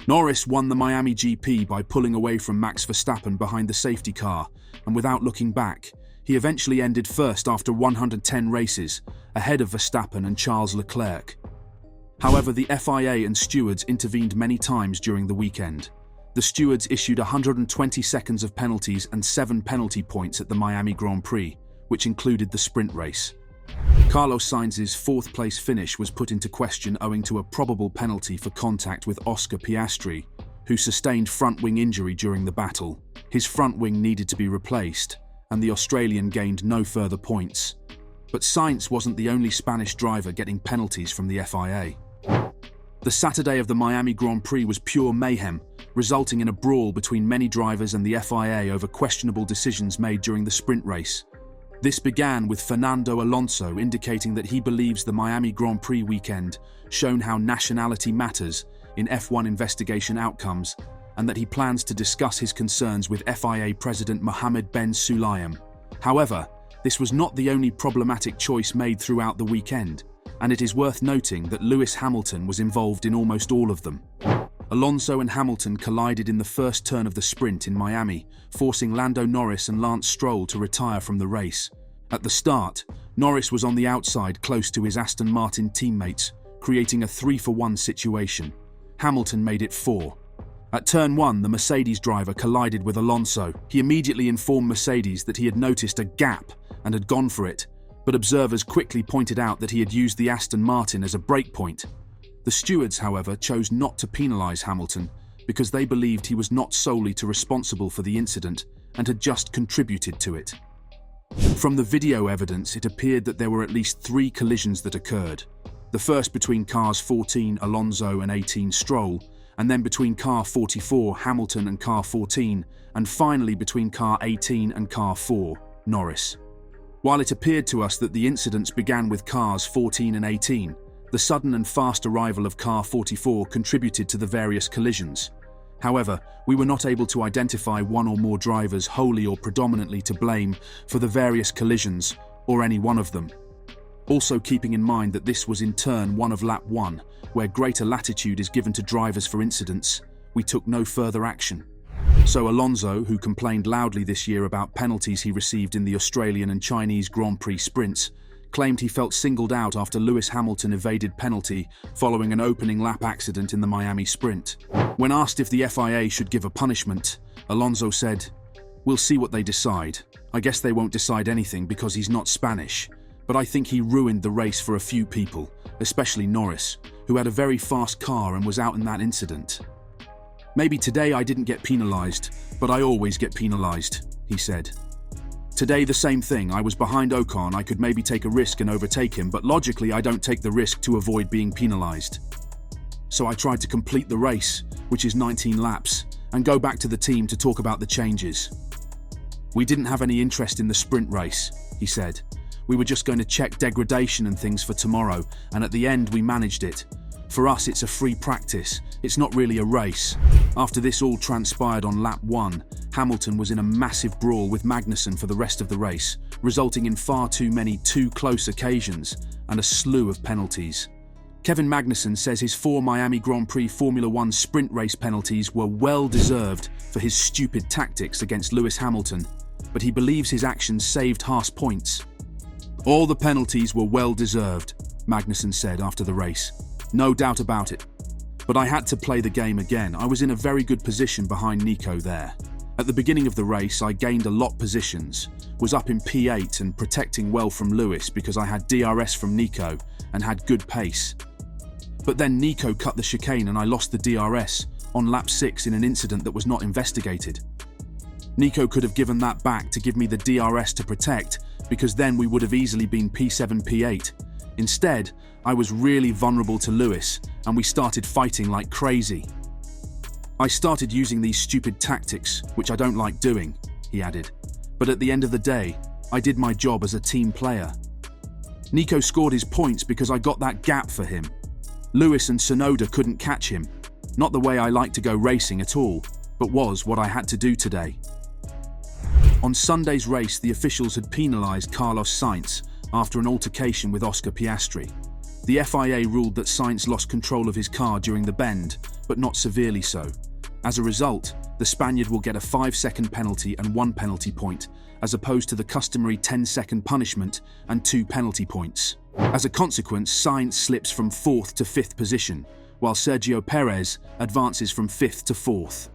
Norris won the Miami GP by pulling away from Max Verstappen behind the safety car, and without looking back, he eventually ended first after 110 races, ahead of Verstappen and Charles Leclerc. However, the FIA and stewards intervened many times during the weekend. The stewards issued 120 seconds of penalties and 7 penalty points at the Miami Grand Prix, which included the sprint race. Carlos Sainz's fourth-place finish was put into question owing to a probable penalty for contact with Oscar Piastri, who sustained front-wing injury during the battle. His front wing needed to be replaced, and the Australian gained no further points. But Sainz wasn't the only Spanish driver getting penalties from the FIA. The Saturday of the Miami Grand Prix was pure mayhem, resulting in a brawl between many drivers and the FIA over questionable decisions made during the sprint race. This began with Fernando Alonso indicating that he believes the Miami Grand Prix weekend shown how nationality matters in F1 investigation outcomes, and that he plans to discuss his concerns with FIA President Mohammed Ben Sulayem. However, this was not the only problematic choice made throughout the weekend, and it is worth noting that Lewis Hamilton was involved in almost all of them. Alonso and Hamilton collided in the first turn of the sprint in Miami, forcing Lando Norris and Lance Stroll to retire from the race. At the start, Norris was on the outside close to his Aston Martin teammates, creating a 3-for-1 situation. Hamilton made it 4. At turn 1, the Mercedes driver collided with Alonso. He immediately informed Mercedes that he had noticed a gap and had gone for it, but observers quickly pointed out that he had used the Aston Martin as a brake point. The stewards, however, chose not to penalise Hamilton because they believed he was not solely responsible for the incident and had just contributed to it. From the video evidence, it appeared that there were at least 3 collisions that occurred. The first between cars 14, Alonso, and 18, Stroll, and then between car 44, Hamilton, and car 14, and finally between car 18 and car 4, Norris. While it appeared to us that the incidents began with cars 14 and 18, the sudden and fast arrival of car 44 contributed to the various collisions. However, we were not able to identify one or more drivers wholly or predominantly to blame for the various collisions, or any one of them. Also keeping in mind that this was in turn 1 of lap 1, where greater latitude is given to drivers for incidents, we took no further action. So Alonso, who complained loudly this year about penalties he received in the Australian and Chinese Grand Prix sprints, claimed he felt singled out after Lewis Hamilton evaded penalty following an opening lap accident in the Miami sprint. When asked if the FIA should give a punishment, Alonso said, "We'll see what they decide. I guess they won't decide anything because he's not Spanish, but I think he ruined the race for a few people, especially Norris, who had a very fast car and was out in that incident. Maybe today I didn't get penalised, but I always get penalised," he said. "Today the same thing, I was behind Ocon, I could maybe take a risk and overtake him, but logically I don't take the risk to avoid being penalised. So I tried to complete the race, which is 19 laps, and go back to the team to talk about the changes. We didn't have any interest in the sprint race," he said. "We were just going to check degradation and things for tomorrow, and at the end we managed it. For us it's a free practice, it's not really a race." After this all transpired on lap 1, Hamilton was in a massive brawl with Magnussen for the rest of the race, resulting in far too many too close occasions and a slew of penalties. Kevin Magnussen says his 4 Miami Grand Prix Formula 1 sprint race penalties were well deserved for his stupid tactics against Lewis Hamilton, but he believes his actions saved Haas points. "All the penalties were well deserved," Magnussen said after the race. "No doubt about it. But I had to play the game again. I was in a very good position behind Nico there. At the beginning of the race, I gained a lot positions, was up in P8 and protecting well from Lewis because I had DRS from Nico and had good pace. But then Nico cut the chicane and I lost the DRS on lap 6 in an incident that was not investigated. Nico could have given that back to give me the DRS to protect, because then we would have easily been P7, P8. Instead, I was really vulnerable to Lewis and we started fighting like crazy. I started using these stupid tactics, which I don't like doing," he added. "But at the end of the day, I did my job as a team player. Nico scored his points because I got that gap for him. Lewis and Tsunoda couldn't catch him. Not the way I like to go racing at all, but was what I had to do today." On Sunday's race, the officials had penalised Carlos Sainz after an altercation with Oscar Piastri. The FIA ruled that Sainz lost control of his car during the bend, but not severely so. As a result, the Spaniard will get a 5-second penalty and 1 penalty point, as opposed to the customary 10-second punishment and 2 penalty points. As a consequence, Sainz slips from 4th to 5th position, while Sergio Perez advances from 5th to 4th.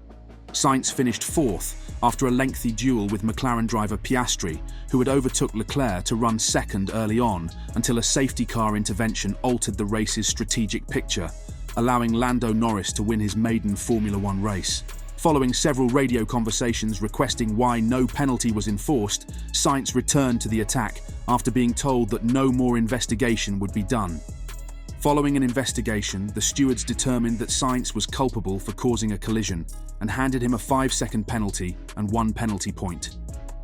Sainz finished 4th after a lengthy duel with McLaren driver Piastri, who had overtook Leclerc to run 2nd early on until a safety car intervention altered the race's strategic picture, allowing Lando Norris to win his maiden Formula One race. Following several radio conversations requesting why no penalty was enforced, Sainz returned to the attack after being told that no more investigation would be done. Following an investigation, the stewards determined that Sainz was culpable for causing a collision and handed him a 5-second penalty and 1 penalty point.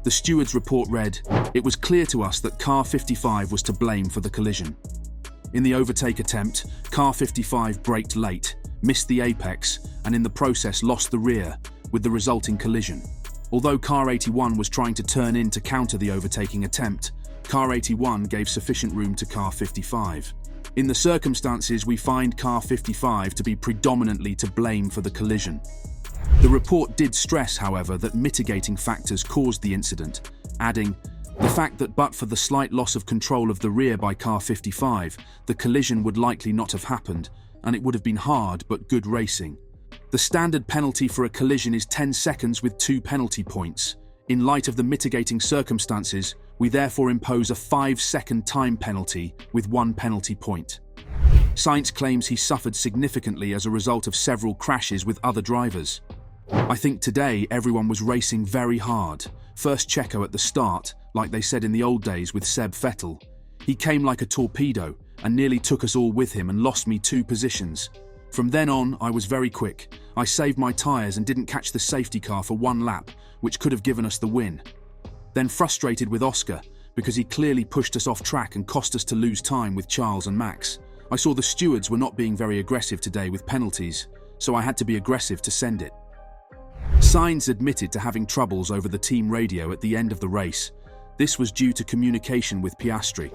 The stewards' report read, "It was clear to us that car 55 was to blame for the collision. In the overtake attempt, car 55 braked late, missed the apex, and in the process lost the rear, with the resulting collision. Although car 81 was trying to turn in to counter the overtaking attempt, car 81 gave sufficient room to car 55. In the circumstances, we find car 55 to be predominantly to blame for the collision." The report did stress, however, that mitigating factors caused the incident, adding, "The fact that but for the slight loss of control of the rear by car 55, the collision would likely not have happened, and it would have been hard but good racing. The standard penalty for a collision is 10 seconds with 2 penalty points. In light of the mitigating circumstances, we therefore impose a 5-second time penalty with 1 penalty point." Sainz claims he suffered significantly as a result of several crashes with other drivers. "I think today everyone was racing very hard. First Checo at the start, like they said in the old days with Seb Vettel. He came like a torpedo and nearly took us all with him and lost me 2 positions. From then on, I was very quick. I saved my tyres and didn't catch the safety car for 1 lap, which could have given us the win. Then frustrated with Oscar, because he clearly pushed us off track and cost us to lose time with Charles and Max. I saw the stewards were not being very aggressive today with penalties, so I had to be aggressive to send it." Sainz admitted to having troubles over the team radio at the end of the race. This was due to communication with Piastri.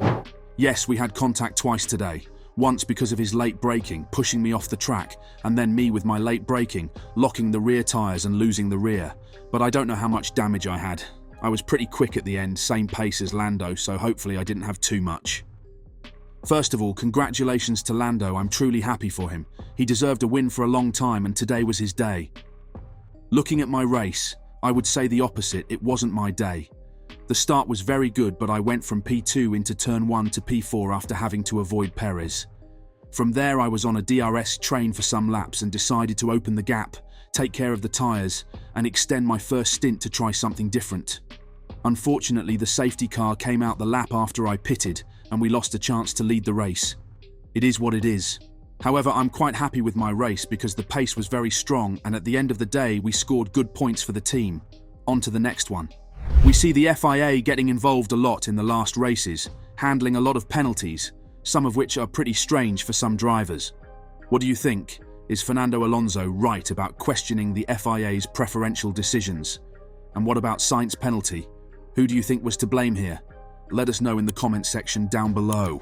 "Yes, we had contact twice today. Once because of his late braking, pushing me off the track, and then me with my late braking, locking the rear tyres and losing the rear. But I don't know how much damage I had. I was pretty quick at the end, same pace as Lando, so hopefully I didn't have too much." First of all, congratulations to Lando. I'm truly happy for him. He deserved a win for a long time, and today was his day. Looking at my race, I would say the opposite. It wasn't my day. The start was very good, but I went from P2 into turn 1 to P4 after having to avoid Perez. From there, I was on a DRS train for some laps and decided to open the gap, take care of the tyres, and extend my first stint to try something different. Unfortunately, the safety car came out the lap after I pitted, and we lost a chance to lead the race. It is what it is. However, I'm quite happy with my race because the pace was very strong, and at the end of the day, we scored good points for the team. On to the next one. We see the FIA getting involved a lot in the last races, handling a lot of penalties, some of which are pretty strange for some drivers. What do you think? Is Fernando Alonso right about questioning the FIA's preferential decisions? And what about Sainz's penalty? Who do you think was to blame here? Let us know in the comments section down below.